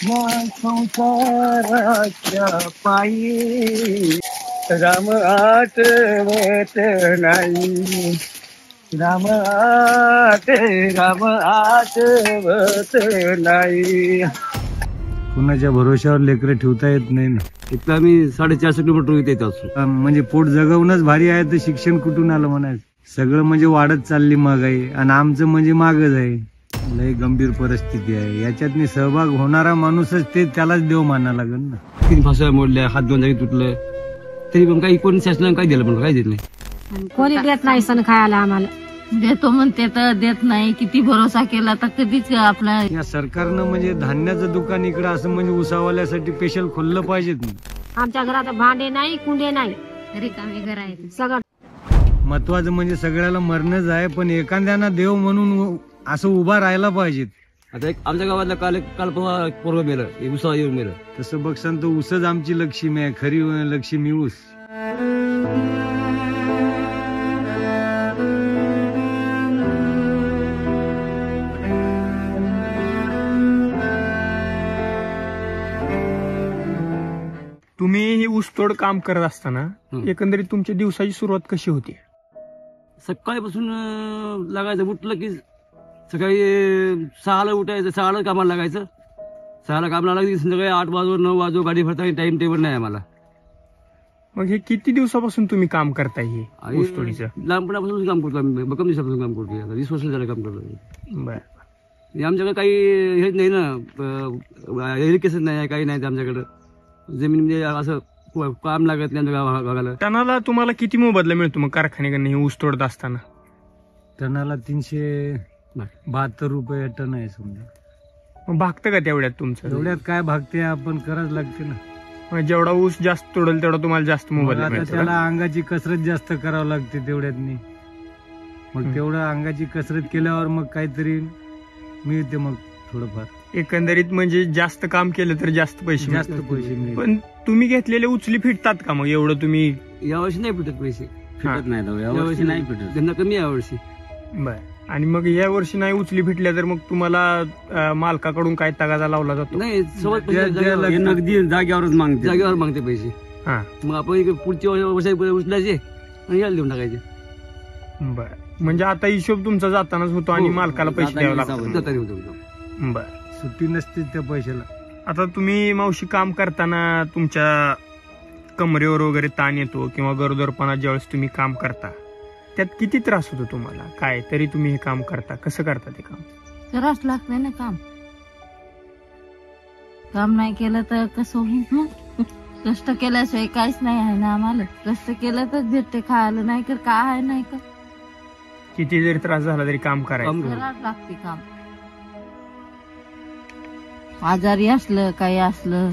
या संसाराच्या पायी राम आठवत नाही. राम आठवत नाही. कुणाच्या भरोश्यावर लेकरं ठेवता येत नाही ना. इथं आम्ही 450 किलोमीटर इथे येत असतो. म्हणजे पोट जगवणंच भारी आहे तर शिक्षण कुठून आलं म्हणायचं. सगळं म्हणजे वाढत चालली महागाई आणि आमचं म्हणजे मागच आहे. लय गंभीर परिस्थिती आहे. याच्यात सहभाग होणारा माणूसच ते त्यालाच देव माना लागेल ना. 3 फासा मोडल्या, हात 2 जागी तुटलं, तरी पण काही कोणी शासनाने काय दिलं पण काही देत नाही. कोणी देत नाही सण खायला. आम्हाला देतो म्हणते तर देत नाही. किती भरोसा केला तर कधीच आपला. या सरकारनं म्हणजे धान्याचं दुकान इकडं असं म्हणजे उसावाल्यासाठी स्पेशल खोललं पाहिजेत ना. आमच्या घरात भांडे नाही, कुंडे नाही, रिकामे घर आहे सगळं. महत्वाचं म्हणजे सगळ्याला मरणच आहे, पण एखाद्याना देव म्हणून असं उभा राहायला पाहिजेत. आता एक आमच्या गावातला काल पोरग मेलं, उसा येऊन मेलं. तसं बघसान तर ऊसच आमची लक्ष्मी आहे. खरी लक्ष्मी ऊस. तुम्ही हे ऊसतोड काम करत असताना एकंदरीत तुमच्या दिवसाची सुरुवात कशी होती? सकाळीपासून लागायचं. उठलं की सकाळी 6ला उठायचं, 6ला कामाला लागायचं. 6ला कामाला लागली संध्याकाळी 8 वाजो 9 वाजो गाडी भरता. टाइम टेबल नाही आम्हाला. मग हे किती दिवसापासून तुम्ही काम करताय हे ऊसतोडीचं? लहानपणापासून काम करतो आम्ही. भक्कम दिवसापासून काम करतो. आता 20 वर्ष झालं काम करतो. बर. आमच्याकडे काही हेच नाही ना, इरिगेशन नाही, काही नाही आमच्याकडे. जमीन म्हणजे असं काम लागत नाही गावाला. टनाला तुम्हाला किती मोबदला मिळतो मग कारखान्याकडनं हे ऊस तोडत असताना? टनाला 372 रुपये टन आहे समजा. मग भागतं का तेवढ्यात तुमचं? एवढ्यात काय भागते, आपण करावं लागते ना. मग जेवढा ऊस जास्त तोडेल तेवढा तुम्हाला जास्त मोबदला मिळतो. त्याला अंगाची कसरत जास्त करावं लागते तेवढ्यात. मग तेवढं अंगाची कसरत केल्यावर मग काहीतरी मिळते मग थोडंफार. एकंदरीत म्हणजे जास्त काम केलं तर जास्त पैसे मिळतात. पण तुम्ही घेतलेले उचली फिटतात का मग एवढं? तुम्ही यावर्षी नाही फिटत पैसे. फिटत नाही यावर्षी नाही फिटत. त्यांना कमी यावर्षी. बर. आणि मग या वर्षी नाही उचली फिटल्या तर मग तुम्हाला मालकाकडून काय तगादा लावला जातो? नाही, जागेवरच मागते. जागेवर मागते पैसे. हा. मग आपण पुढच्या वर्षी उचलायचे आणि याला देऊन टाकायचे. बर. म्हणजे आता हिशोब तुमचा जातानाच होतो आणि मालकाला पैसे द्यावे लागतात. बर. सुट्टी नसते त्या पैशाला. आता तुम्ही मावशी काम करताना तुमच्या कमरेवर वगैरे ताण येतो किंवा गरोदरपणात ज्यावेळेस तुम्ही काम करता त्यात किती त्रास होतो तुम्हाला? काय तरी तुम्ही हे काम करता, कसं करता ते काम? करावंच लागतंय ना काम. काम नाही केलं तर कसं होईल? कष्ट केल्याशिवाय काहीच नाही आहे ना आम्हाला. कष्ट केलं तर भेटते खायला, नाही तर काय आहे नाही का. किती जरी त्रास झाला तरी काम करायचं. करावंच लागते काम. आजारी असलं काही असलं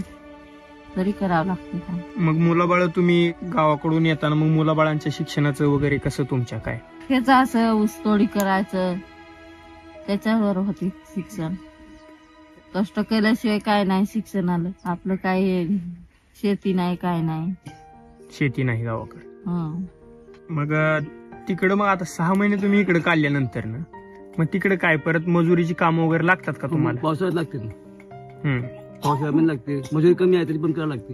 तरी करावं लागते काम. मग मुलाबाळ तुम्ही गावाकडून येताना मग मुलाबाळांच्या शिक्षणाचं वगैरे कसं तुमच्या काय? त्याचं असं ऊसतोडी करायचं, त्याच्यावर होते शिक्षण. कष्ट केल्याशिवाय काय नाही शिक्षणाला. आपलं काय शेती नाही, काय नाही. शेती नाही गावाकडे. मग तिकडं मग आता 6 महिने तुम्ही इकडे काढल्यानंतर ना मग तिकडे काय परत मजुरीची कामं वगैरे लागतात का तुम्हाला? पावसाळ्यात लागते ना. पावसाळ्यात लागते. मजुरी कमी आहे तरी पण करावं लागते.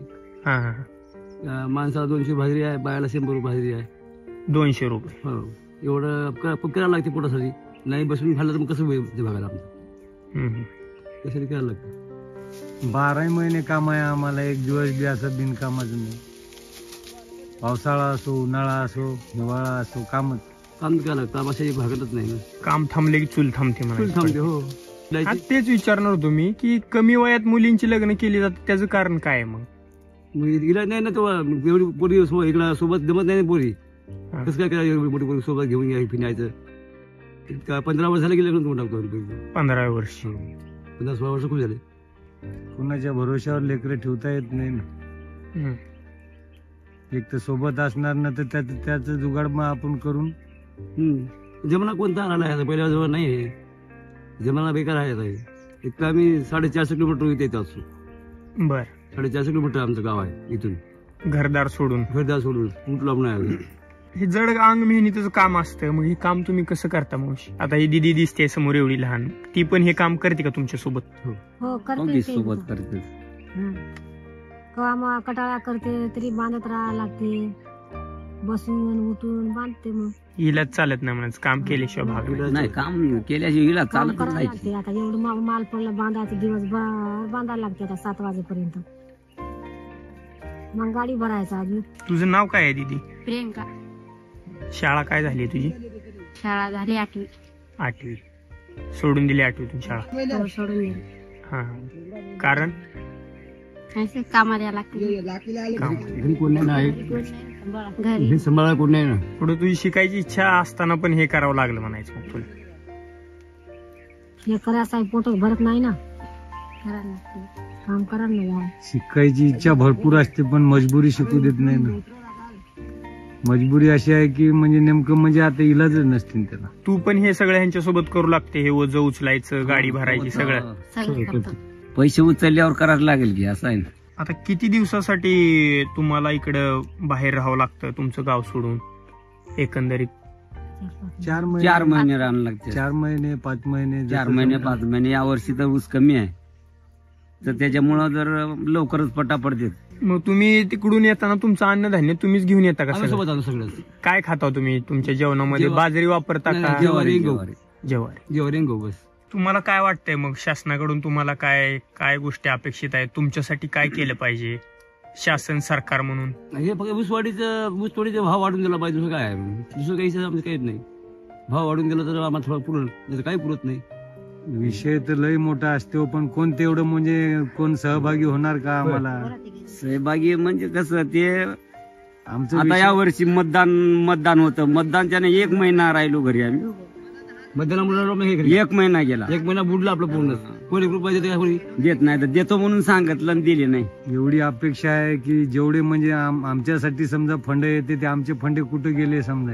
माणसाला 200 भाजरी आहे, बायाला 100 रुपये भाजरी आहे. 200 रुपये. हो, एवढं करावं लागते पोटासाठी. नाही बसून खाल्लं तर मग कसं भागायला आमचं. त्यासाठी करावं लागतं. 12 महिने काम आहे आम्हाला. एक दिवस बी असं बिनकामाचं नाही. पावसाळा असो, उन्हाळा असो, हिवाळा असो, काम करावं लागतं. आम्हाला भागतच नाही ना. काम थांबले की चूल थांबते चूल थांबते. हो. तेच विचारणार होतो मी की कमी वयात मुलींची लग्न केली जातात त्याचं कारण काय आहे? मग इला नाही ना तो एवढी पोरी इकडं सोबत जमत नाही पोरी. कसं काय करायचं? एवढी मोठी पोरी सोबत घेऊन फिरायचं. 15 वर्ष झाले की लग्न करून टाकतो. 15 वर्ष. 15-16 वर्ष खूप झाले. कुणाच्या भरोश्यावर लेकरं ठेवता येत नाही ना. एक तर सोबत असणार ना तर त्याचं जुगाड मग आपण करून. जमाना कोणता आला आहे? पहिल्या जवळ नाही आहे. जमाना बेकार आहे. इथं आम्ही 450 किलोमीटर इथे येत असतो. बर. 450 किलोमीटर आमचं गाव आहे इथून. घरदार सोडून कुठलं नाही. हे जड अंग मेहनतीचं काम असतं, मग हे काम तुम्ही कसं करता मावशी? आता ही दिदी दिसते समोर एवढी लहान, ती पण हे काम करते का तुमच्या सोबत? हो करते ते. सोबत करते. कवा मग कटाळा करते तरी बांधत राहावं लागते, बसून उठून बांधते. मग हिला चालत नाही म्हणायचं, काम केल्याशिवाय भाग नाही. नाही, काम केल्याशिवाय हिला काम चालत करावं नाही. लागते. आता एवढं माल पडलं बांधायचं, दिवसभर बांधायला लागते आता 7 वाजेपर्यंत. मग गाडी भरायचा अजून. तुझं नाव काय आहे दीदी? प्रियंका. शाळा काय झाली तुझी? शाळा झाली 8वी. 8वी सोडून दिली 8वीतून शाळा? सोडून दिली. हा, कारण असं कामाला लागते. काम. घरी कोण नाही, घरी हे सांभाळा कोण नाही ना. पुढे तुझी शिकायची इच्छा असताना पण हे करावं लागलं म्हणायचं मग तुला? हे करायचं पोटच भरत नाही ना, करायला लागते. काम करायला नाही. शिकायची इच्छा भरपूर असते पण मजबुरी शिकू देत नाही ना. मजबुरी अशी आहे की म्हणजे नेमकं म्हणजे आता इलाजच नसतील त्याला. तू पण हे सगळं ह्यांच्या सोबत करू लागते, हे ओझं उचलायचं, गाडी भरायची, सगळं? सगळं करतो. पैसे उचलल्यावर करायला लागेल की, असं आहे ना. आता किती दिवसासाठी तुम्हाला इकडं बाहेर राहावं लागतं तुमचं गाव सोडून एकंदरीत? 4 4 महिने राहणं लागते. 4 महिने 5 महिने 4 महिने 5 महिने. या वर्षी तर ऊस कमी आहे, तर त्याच्यामुळं जर लवकरच पटा पडते. मग तुम्ही तिकडून येताना तुमचं अन्नधान्य तुम्हीच घेऊन येता का? सोबत आलो सगळं. काय खाता तुम्ही तुमच्या जेवणामध्ये? बाजरी वापरता का? ज्वारी ज्वारी. बस. तुम्हाला काय वाटतंय मग शासनाकडून तुम्हाला काय काय गोष्टी अपेक्षित आहेत? तुमच्यासाठी काय केलं पाहिजे शासन सरकार म्हणून? हे फक्त ऊसतोडीचा भाव वाढून दिला पाहिजे, दुसरं काय आहे? दुसरं काही आमचं काहीच नाही. भाव वाढून दिला तर आम्हाला थोडं पुरल, नाही काही पुरत नाही. विषय तर लय मोठा असतो पण कोण तेवढं म्हणजे कोण सहभागी होणार का आम्हाला? सहभागी म्हणजे कसं ते आमचं आता या वर्षी मतदान होतं. मतदानच्या 1 महिना राहिलो घरी आम्ही. मतदानामुळे 1 महिना गेला. 1 महिना बुडला आपलं पूर्ण. कोणी रुपये देते का? कोणी देत नाही. तर देतो म्हणून सांगितलं आणि दिले नाही. एवढी अपेक्षा आहे की जेवढे म्हणजे आमच्यासाठी समजा फंड येते ते आमचे फंड कुठे गेले समजा.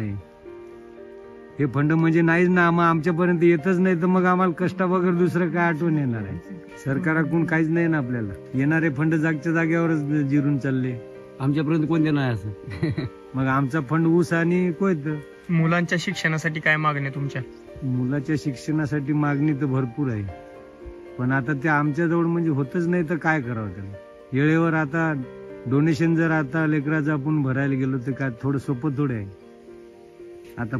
हे फंड म्हणजे नाहीच ना, मग आमच्यापर्यंत येतच नाही तर मग आम्हाला कष्टा वगैरे दुसरं काय आठवण येणार आहे? सरकाराकडून काहीच नाही ना आपल्याला. येणारे फंड जागच्या जागेवरच जिरून चालले. आमच्यापर्यंत कोण देणार असं? मग आमचा फंड ऊस आणि कोयत. मुलांच्या शिक्षणासाठी काय मागणी तुमच्या? मुलाच्या शिक्षणासाठी मागणी तर भरपूर आहे पण आता ते आमच्याजवळ म्हणजे होतच नाही तर काय करावं त्याला? वेळेवर आता डोनेशन जर आता लेकराचं आपण भरायला गेलो तर काय थोडं सोपं थोडं आहे. आता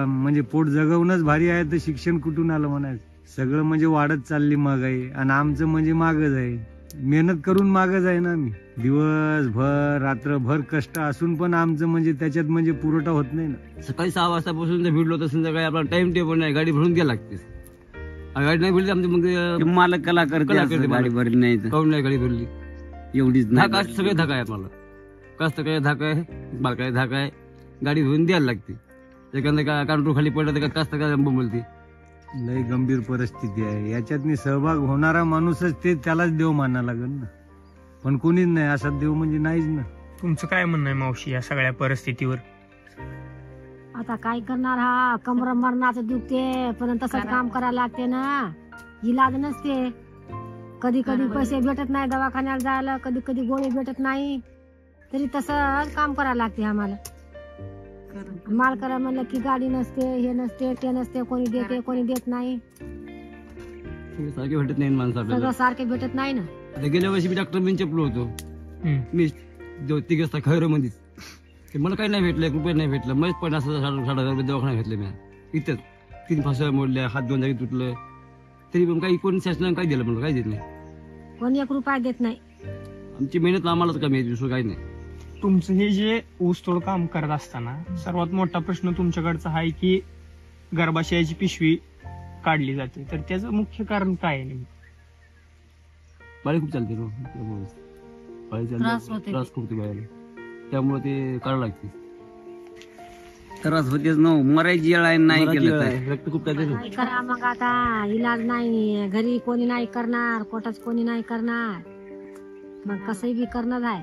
म्हणजे पोट जगवणंच भारी आहे तर शिक्षण कुठून आलं म्हणायचं? सगळं म्हणजे वाढत चालली महागाई आणि आमचं म्हणजे मागच आहे. मेहनत करून मागच आहे ना आम्ही. दिवसभर रात्रभर कष्ट असून पण आमचं म्हणजे त्याच्यात म्हणजे पुरवठा होत नाही ना. सकाळी 6 वाजतापासून भिडलो तर संध्याकाळी आपला टाइम टेबल नाही, गाडी भरून घ्यायला लागते. गाडी नाही भरली आमची मग मालक कला करते, गाडी भरली नाही तर काऊन नाही गाडी भरली. एवढीच धाका, सगळे धाका आहे आम्हाला. कष्ट काय धाका आहे, बालकाय धाका आहे, गाडी भरून द्यायला लागते. एखादा काउंटर खाली पडलं तर कष्ट काय बोलते. लय गंभीर परिस्थिती आहे. याच्यात सहभाग होणारा माणूसच ते त्यालाच देव मानायला लागेल ना, पण कोणीच नाही. असा देव म्हणजे नाहीच ना. तुमचं काय म्हणणं आहे मावशी या सगळ्या परिस्थितीवर? आता काय करणार? हा कमर मरणाचं दुखते पण तसंच काम करायला लागते ना, इलाज नसते. कधी कधी पैसे भेटत नाही दवाखान्याला जायला, कधी कधी गोळी भेटत नाही, तरी तसंच काम करायला लागते आम्हाला. माल करा म्हणलं की गाडी नसते, हे नसते, ते नसते, कोणी देते कोणी देत नाही. सारखे भेटत नाही माणसं सगळं सारखे भेटत नाही ना. गेल्या वर्षी मी डॉक्टर बिन चपलो होतो. मी 3 वाजता खैरो मध्येच. मला काही नाही भेटलं, 1 रुपये नाही भेटलं. मग 50,000-60,000 रुपये दवाखाना घेतले मी इथंच. 3 फासा मोडल्या, हात 2 जागी तुटलं, तरी पण काही कोणी शासनाने काही दिलं, मला काही देत नाही. कोणी 1 रुपया देत नाही. आमची मेहनत आम्हालाच कमी आहे, दुसरं काही नाही. तुमचं हे जे ऊसतोड काम करत असताना सर्वात मोठा प्रश्न तुमच्याकडचा आहे की गर्भाशयाची पिशवी काढली जाते, तर त्याचं मुख्य कारण काय आहे? बाळी खूप चालते ना, त्रास खूप ते बाळाला, त्यामुळे ते काढावं लागते. त्रास होतेच ना, मरायची वेळ आहे, नाही केलं रक्त खूप काय करा मग आता? इलाज नाही, घरी कोणी नाही करणार, कोटाच कोणी नाही करणार, मग कसंही बी करणं आहे.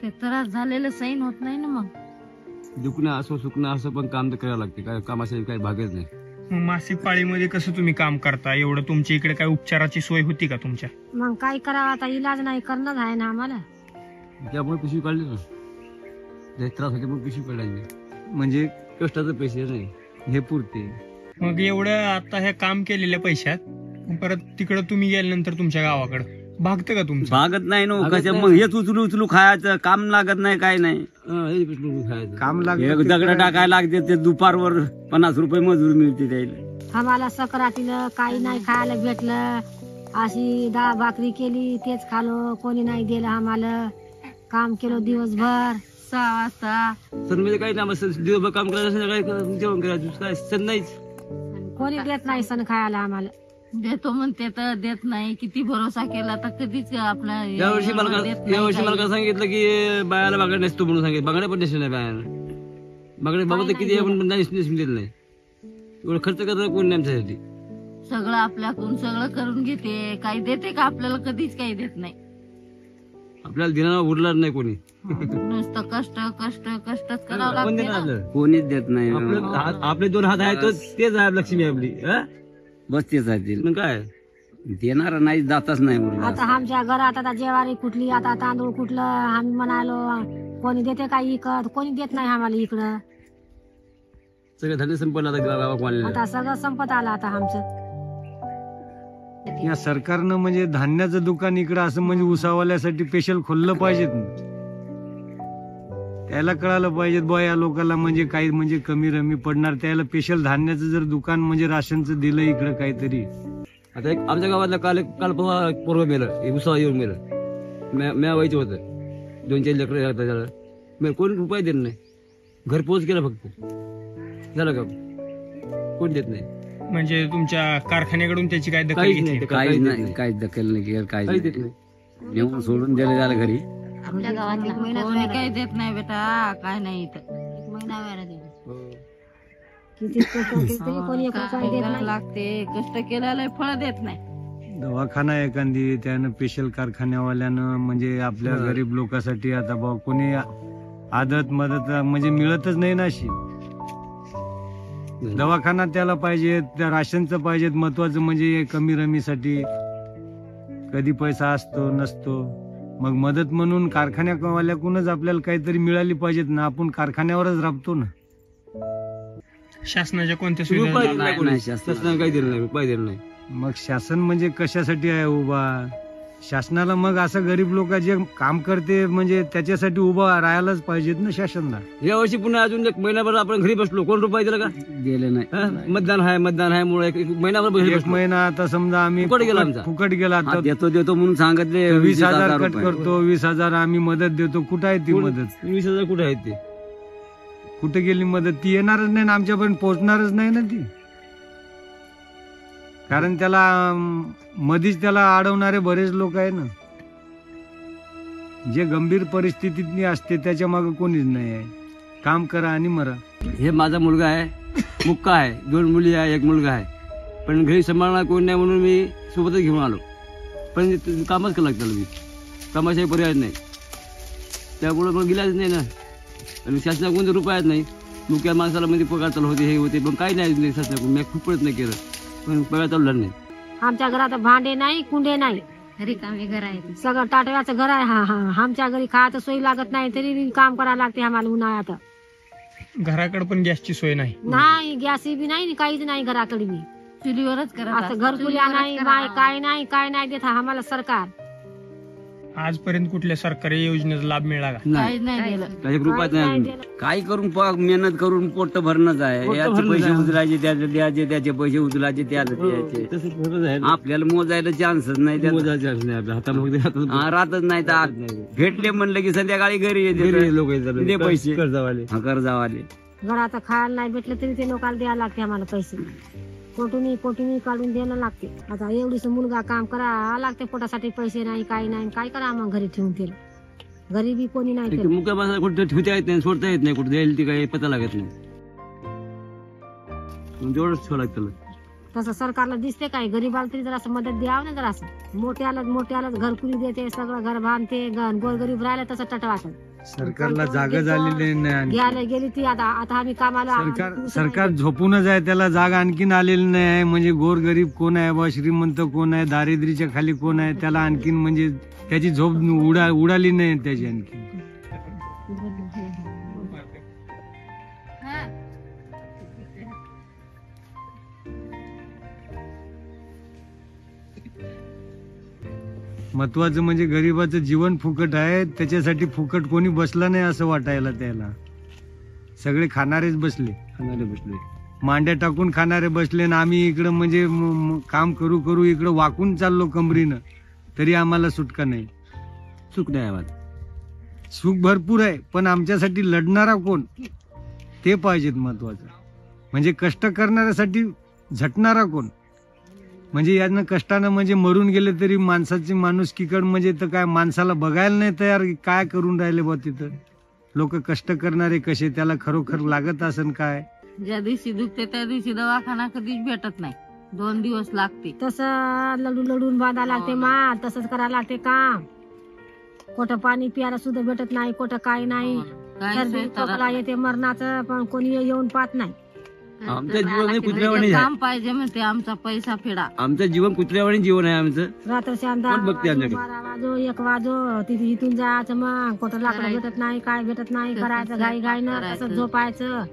ते त्रास झालेलं सैन होत नाही ना. मग दुखणं असो सुखणं असं पण काम तर करावं लागते. काय कामासाठी काही भागच नाही. मग मासिक पाळीमध्ये कसं तुम्ही काम करता? एवढं तुमच्या इकडे काय उपचाराची सोय होती का तुमच्या? मग काय करावं आता? इलाज नाही करणं आहे ना आम्हाला. त्यामुळे पिशवी काढली ना. त्रास होते पण पिशवी पडायची, म्हणजे कष्टाचे पैसे नाही. हे पुरते. मग एवढं आता हे काम केलेल्या पैशात परत तिकडं तुम्ही गेल्यानंतर तुमच्या गावाकडं भागतं का तुमचं? भागत नाही ना भागत कशा नाही. मग हेच उचलू खायचं, काम लागत नाही काय नाही. हे पिशवी खायचं. काम हे लागलं दगड टाकायला लागते ते दुपारवर 50 रुपये मजूर मिळते त्याला. आम्हाला सकरातीला काही नाही खायला भेटलं, अशी डाळ भाकरी केली तेच खालो, कोणी नाही दिलं आम्हाला. काम केलं दिवसभर 6 वाजता सण म्हणजे काही नाही, आम्हाला दिवसभर काम करायचं, संध्याकाळी जेवण करायचं, काय सण नाहीच. कोणी देत नाही सण खायला आम्हाला. देतो म्हणते तर देत नाही. किती भरोसा केला तर कधीच आपला यावर्षी मला काय सांगितलं की बायाला बागड नसतो म्हणून सांगितलं. बागड्या पण नेसले नाही बायाला. बागडे बाबा तर किती आहे पण नेसून दिलं नाही. एवढं खर्च करत कोण नाही आमच्यासाठी. सगळं आपल्याकडून सगळं करून घेते. काही देते का आपल्याला? कधीच काही देत नाही. आपल्याला दिनाला उरणार नाही कोणी. नुसतं कष्टच करावं कोण लागते देणार ना. आपल्याला? कोणीच देत नाही. आपले 2 हात आहेत तेच आहे लक्ष्मी आपली. बसतेच आहे मग काय देणार नाही, जातच नाही मुलगा. आता आमच्या घरात आता ज्वारी कुठली, आता तांदूळ कुठलं, आम्ही म्हणालो कोणी देते का इकत, कोणी देत नाही आम्हाला इकडं. सगळं धान्य संपलं आता गावाला. आता सगळं संपत आलं आता आमचं. या सरकारनं म्हणजे धान्याचं दुकान इकडं असं म्हणजे उसावाल्यासाठी स्पेशल खोललं पाहिजेत ना. त्याला कळालं पाहिजे बुवा या लोकांना म्हणजे काही म्हणजे कमी रमी पडणार, त्याला स्पेशल धान्याचं जर दुकान म्हणजे राशनचं दिलं इकडं काहीतरी. आता एक आमच्या गावातलं काल पोरग मेलं, उसावा येऊन मेलं. म्या व्हायचं होतं, 2-4 लेकरं त्याला. मी कोणी रुपये देत नाही. घरपोच केलं फक्त, झालं का? कोण देत नाही. म्हणजे तुमच्या कारखान्याकडून त्याची काय दखल काहीच घेतली? नाही. काहीच नाही, काहीच दखल नाही केलं, काही काहीच देत नाही. नाही. येऊन सोडून दिलं त्याला घरी. आपल्या गावात कोणी काही देत नाही बेटा, काय नाही इथं. किती कष्ट होते तरी कोणी एक रुपया काय देत करावं नाही. लागते, कष्ट केल्याला फळ देत नाही. दवाखाना एखादी त्यानं स्पेशल कारखान्यावाल्यानं म्हणजे आपल्या गरीब लोकांसाठी आता भाऊ कोणी आदत मदत म्हणजे मिळतच नाही ना अशी. दवाखाना त्याला पाहिजे, त्या राशनचं पाहिजे. महत्वाचं म्हणजे कमी रमीसाठी कधी पैसा असतो नसतो. मग मदत म्हणून कारखान्यावाल्याकडूनच आपल्याला काहीतरी मिळाली पाहिजेत ना. आपण कारखान्यावरच राबतो ना. शासनाच्या कोणत्या रुपये सुविधा देत नाही कोणी. नाही, शासनाला. शासनाने काही दिलं नाही, रुपये दिलं नाही. मग शासन म्हणजे कशासाठी आहे उभा? शासनाला मग असं गरीब लोक जे काम करते म्हणजे त्याच्यासाठी उभा राहायलाच पाहिजेत ना शासनाला. या वर्षी पुन्हा अजून 1 महिनाभर आपण घरी बसलो, कोण रुपये दिला का? गेले नाही. मतदान आहे मुळे 1 महिनाभर घरी 1 बसलो. महिना आता समजा आम्ही फुकट गेला आमचा. फुकट गेला हा, तर देतो म्हणून सांगितले 20,000 कट रुपये. करतो, 20,000 आम्ही मदत देतो. कुठं आहे ती मदत? 20,000 कुठे आहेत ते? कुठे गेली मदत? ती येणारच नाही ना, आमच्यापर्यंत पोहोचणारच नाही ना ती. कारण त्याला मधीच त्याला अडवणारे बरेच लोक आहे ना. जे गंभीर परिस्थितीत असते त्याच्या मागे कोणीच नाही आहे. काम करा आणि मरा. हे माझा मुलगा आहे, मुक्का आहे, 2 मुली आहे, 1 मुलगा आहे. पण घरी सांभाळणार कोण नाही म्हणून मी सोबतच घेऊन आलो. पण कामच करावं लागतं मी, कामाशिवाय पर्याय नाही. त्यामुळे मग गेलाच नाही ना. आणि शासनाकडून रुपयाच नाही. मुख्या माणसाला म्हणजे पगार चालू होते, हे होते, पण काही नाही शासनाकडून. मी खूप प्रयत्न केलं पण पगार चालू झाला नाही. आमच्या घरात भांडे नाही, कुंडे नाही, रिकामे घर आहे. सगळं टाटव्याचं घर आहे. आमच्या घरी खायचं सोयी लागत नाही तरी काम करायला लागते आम्हाला उन्हाळ्यात. घराकडे पण गॅसची सोय नाही. नाही गॅस बी नाही, काहीच नाही घराकडे बी. चुलीवरच करत असं घरकुल्या नाही, काय नाही देत आम्हाला सरकार. आजपर्यंत कुठल्या सरकारी योजनेचा लाभ मिळाला का? काहीच नाही दिलं. काही रुपयात काही नाही. नाही दिलं. काय करून मेहनत करून पोट भरणंच आहे. पोट याचे भरणंच पैसे आहे. उचलायचे त्याचे द्यायचे, त्याचे पैसे उचलायचे त्याला द्यायचे. तसंच खरंच आहे ना. आपल्याला मोजायला चान्सच नाही त्यात. मोजायचं असं नाही आपल्या हातामध्ये हा, राहतच नाही तर आज भेटले म्हणलं की संध्याकाळी घरी येते लोक दे पैसे. कर्जावाले. हा, कर्जावाले. घरात खायला नाही भेटलं तरी ते लोकांना द्यायला लागते आम्हाला पैसे. कोटून काढून द्यायला लागते. आता एवढीच मुलगा काम करा लागते, पोटासाठी पैसे नाही, काही नाही, काय करा मग घरी ठेवून त्याला. घरी बी कोणी नाही एक केलं. मुख्य माणसाला कुठे ठेवता येत नाही, सोडता येत नाही, कुठे जाईल ती काही पता लागत नाही. तेवढंच ठेवावं लागतं. तसं सरकारला दिसते काय? गरीबाला तरी जरा मदत द्यावं ना जरासं. मोठ्यालाच घरकुली देते, सगळं घर बांधते. गोरगरीब राहिलं तसं टटवाटत. सरकारला जागा झालेली नाही आणखी. घ्यायला गेली ती आता आम्ही कामाला. सरकार झोपूनच आहे, त्याला जागा आणखीन आलेली नाही आहे. म्हणजे गोरगरीब कोण आहे बा, श्रीमंत कोण आहे, दारिद्र्याच्या खाली कोण आहे, त्याला आणखीन म्हणजे त्याची झोप उडाली नाही त्याची आणखी. महत्वाचं म्हणजे गरिबाचं जीवन फुकट आहे, त्याच्यासाठी फुकट कोणी बसला नाही असं वाटायला त्याला. सगळे खाणारेच बसले, मांड्या टाकून खाणारे बसले ना आम्ही इकडं म्हणजे काम करू करू इकडं वाकून चाललो कमरीनं, तरी आम्हाला सुटका नाही. सुख नाही आम्हाला. सुख भरपूर आहे, पण आमच्यासाठी लढणारा कोण ते पाहिजेत. महत्वाचं म्हणजे कष्ट करणाऱ्यासाठी झटणारा कोण. म्हणजे यानं कष्टानं म्हणजे मरून गेले तरी माणसाची माणुसकीकड म्हणजे तर काय माणसाला बघायला नाही तयार, काय करून राहिले बा तिथं. लोक कष्ट करणारे कसे, त्याला खरोखर लागत असन काय. ज्या दिवशी दुखते त्या दिवशी दवाखाना कधीच भेटत नाही, 2 दिवस लागते. तसं लढून बांधा लागते मा, तसंच करायला लागते काम. कुठं पाणी प्यायला सुद्धा भेटत नाही, कुठं काय नाही. सर्दी खोकला येते मरणाचं, पण कोणी येऊन पाहत नाही. आमचं जीवन कुत्र्यावाणी काम पाहिजे म्हणते, आमचा पैसा फेडा. आमचं जीवन कुत्र्यावाणी जीवन आहे आमचं. रात्रच्या कोण बघते आमच्याकडे? 12 वाजो 1 वाजो तिथे इथून जायचं, मग कुठं लाकडं भेटत नाही, काय भेटत नाही, करायचं घाई घाईनं, तसंच झोपायचं.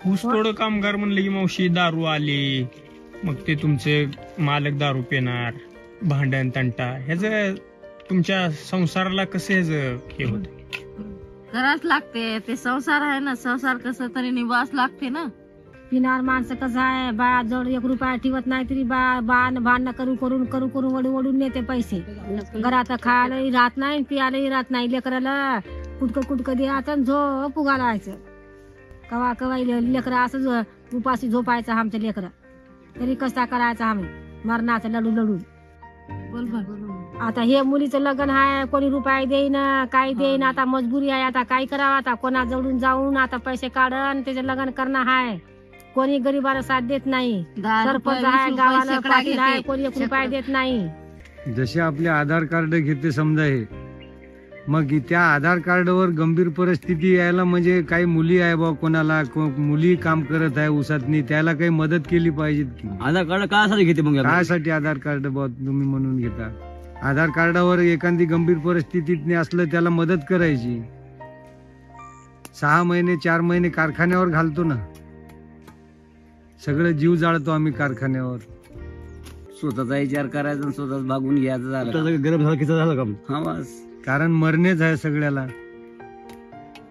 ऊसतोड कामगार म्हणलं की मावशी दारू आले, मग ते तुमचे मालक दारू पिणार, भांडण तंटा, ह्याच तुमच्या संसाराला कसं हे होत? करावंच लागते, ते संसार आहे ना, संसार कसं तरी निभावच लागते ना. पिणार माणसं कसं आहे, बाया जवळ 1 रुपया ठेवत नाही तरी भांडणं करून वडून नेते पैसे. घरात खायलाही राहत नाही, पियालाही राहत नाही. लेकराला कुटकं द्यायचं, झोप उघालायचं. कवा लेकरं असं उपाशी झोपायचं आमचं लेकरं, तरी कसा करायचा आम्ही मरणाचं लढून. आता हे मुलीचं लग्न आहे, कोणी रुपये देईन काही देईन, आता मजबुरी आहे. आता काय करावं, आता कोणा जवळून जाऊन आता पैसे काढून त्याचं लग्न करणं आहे. कोणी गरीबाला साथ देत नाही. सरपंच आहे गावाला, पाटील आहे, कोणी 1 रुपया देत नाही. जसे आपले आधार कार्ड घेते समजा हे, मग त्या आधार कार्डवर गंभीर परिस्थिती यायला म्हणजे काही मुली आहे बा, कोणाला मुली काम करत आहे ऊसातनी, त्याला काही मदत केली पाहिजे की. आधार कार्ड कायसाठी घेते मग? कायसाठी आधार कार्ड बा तुम्ही म्हणून घेता? आधार कार्डावर एखादी गंभीर परिस्थितीत असलं त्याला मदत करायची. 6 महिने 4 महिने कारखान्यावर घालतो ना, सगळं जीव जाळतो आम्ही कारखान्यावर. स्वतःचा विचार करायचा, स्वतःच भागून घ्यायचं झालं. गरम झालं की झालं काम. हा बस. कारण मरणेच आहे सगळ्याला.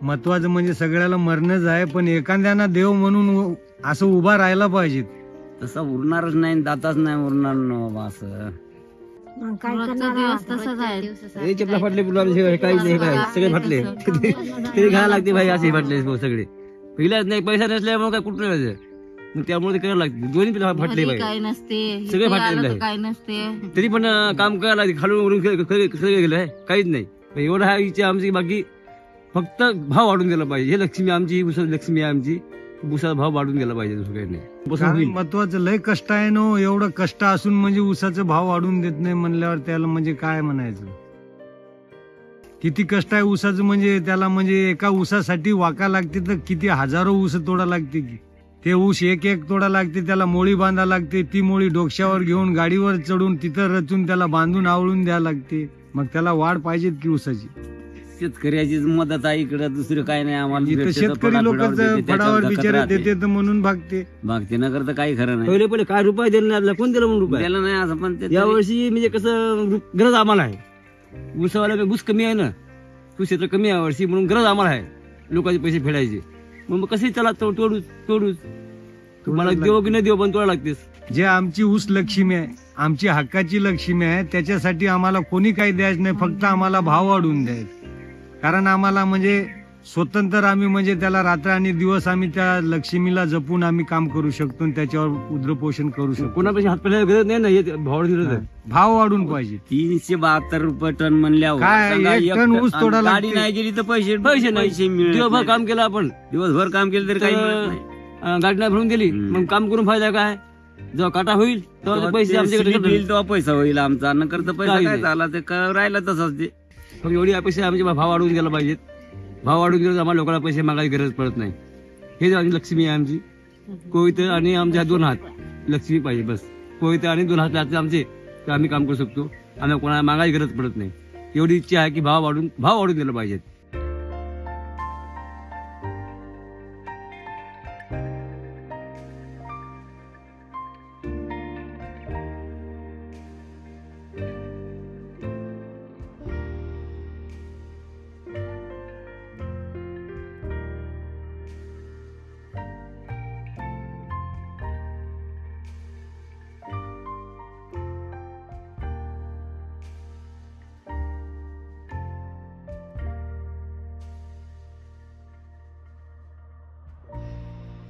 महत्वाचं म्हणजे सगळ्याला मरणेच आहे, पण एखाद्याना देव म्हणून असं उभा राहायला पाहिजे. तसा उरणारच नाही, दाताच नाही उरणार ना असं. मग काय करणार? दिवस तसंच आहे. हे चपला फाटले, काही नाही, सगळे फाटले. तरी घ्यायला लागते भाई, असे फाटले सगळे. पहिल्याच नाही, पैसा नसल्यामुळे काय कुठं राहायचं, मग त्यामुळे ते करायला लागते. दोन्ही फाटले भाई, काय नसते, सगळे फाटलेलं आहे. काय नसते, तरी पण काम करायला लागते. खालून वरून गेलं आहे, काहीच नाही. एवढं आहे इच्छा आमची. बाकी फक्त भाव वाढून गेला पाहिजे. हे लक्ष्मी आमची, उसाची लक्ष्मी आहे आमची. उसाचा भाव वाढून गेला पाहिजे, दुसरं काही नाही. महत्वाचं लय कष्ट आहे ना, एवढं कष्ट असून म्हणजे उसाचा भाव वाढून देत नाही म्हणल्यावर त्याला म्हणजे काय म्हणायचं. किती कष्ट आहे उसाचं, म्हणजे त्याला म्हणजे एका उसासाठी वाका लागते तर किती हजारो ऊस तोडा लागते की. ते ऊस एक तोडा लागते, त्याला मोळी बांधा लागते. ती मोळी डोक्यावर घेऊन गाडीवर चढून तिथं रचून त्याला बांधून आवळून द्या लागते. मग त्याला वाढ पाहिजेत की उसाची. शेतकऱ्याची मदत आहे इकडे, दुसरं काय नाही आम्हाला. शेतकरी लोक फडावर बिचारे देते तर म्हणून भागते न करता काही खरं नाही. पहिले काय रुपये दिला नाही, कोण दिला म्हणून रुपये दिला नाही असं. पण यावर्षी म्हणजे कसं गरज आम्हाला आहे. ऊसावाला ऊस कमी आहे ना, ऊस क्षेत्र कमी आहे वर्षी, म्हणून गरज आम्हाला आहे लोकांचे पैसे फेडायचे. मग कसे त्याला तोडूच तुम्हाला देव की नाही देव, पण तोडा लागतेस. जे आमची ऊस लक्ष्मी आहे, आमची हक्काची लक्ष्मी आहे, त्याच्यासाठी आम्हाला कोणी काही द्यायचं नाही, फक्त आम्हाला भाव वाढवून द्यायचं. कारण आम्हाला म्हणजे स्वतंत्र आम्ही म्हणजे त्याला रात्र आणि दिवस आम्ही त्या लक्ष्मीला जपून आम्ही काम करू शकतो, त्याच्यावर उद्रपोषण करू शकतो. कोणापेक्षा हात पेलायला गरज नाही ना, भाव दिलं भाव वाढून पाहिजे. 372 रुपये टन म्हणल्यावर काय 1 टन ऊस तोडा गाडी नाही गेली तर पैसे नाही. दिवसभर काम केलं आपण, दिवसभर काम केलं तर काही मिळत नाही. गाडी नाही भरून दिली, मग काम करून फायदा काय? जेव्हा काटा होईल तेव्हा पैसे आमच्याकडे येईल, तेव्हा पैसा होईल आमचा. न करता पैसा काय झाला ते राहिला तसंच. ते फक्त एवढी पैसे आमचे भाव वाढवून गेला पाहिजेत. भाव वाढून गेला तर आम्हाला लोकांना पैसे मागायची गरज पडत नाही. हे लक्ष्मी आहे आमची. कोयतं आणि आमच्या 2 हात लक्ष्मी पाहिजे बस. कोयतं आणि 2 हात आमचे, तर आम्ही काम करू शकतो. आम्हाला कोणाला मागायची गरज पडत नाही. एवढी इच्छा आहे की भाव वाढून गेला पाहिजेत.